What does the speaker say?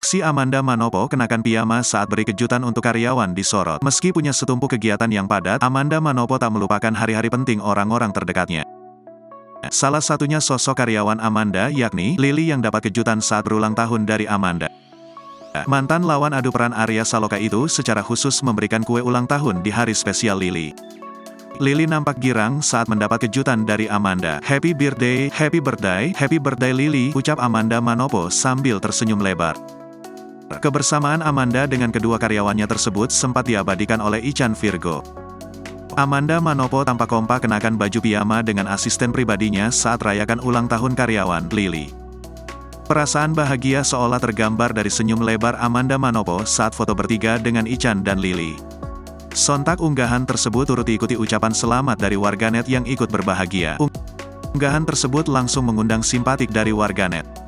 Aksi Amanda Manopo kenakan piyama saat beri kejutan untuk karyawan disorot. Meski punya setumpuk kegiatan yang padat, Amanda Manopo tak melupakan hari-hari penting orang-orang terdekatnya. Salah satunya sosok karyawan Amanda, yakni Lily yang dapat kejutan saat berulang tahun dari Amanda. Mantan lawan adu peran Arya Saloka itu secara khusus memberikan kue ulang tahun di hari spesial Lily. Lily nampak girang saat mendapat kejutan dari Amanda. Happy birthday, happy birthday, happy birthday Lily, ucap Amanda Manopo sambil tersenyum lebar. Kebersamaan Amanda dengan kedua karyawannya tersebut sempat diabadikan oleh Ichan Virgo. Amanda Manopo tampak kompak kenakan baju piyama dengan asisten pribadinya saat rayakan ulang tahun karyawan, Lily. Perasaan bahagia seolah tergambar dari senyum lebar Amanda Manopo saat foto bertiga dengan Ichan dan Lily. Sontak unggahan tersebut turut diikuti ucapan selamat dari warganet yang ikut berbahagia. Unggahan tersebut langsung mengundang simpatik dari warganet.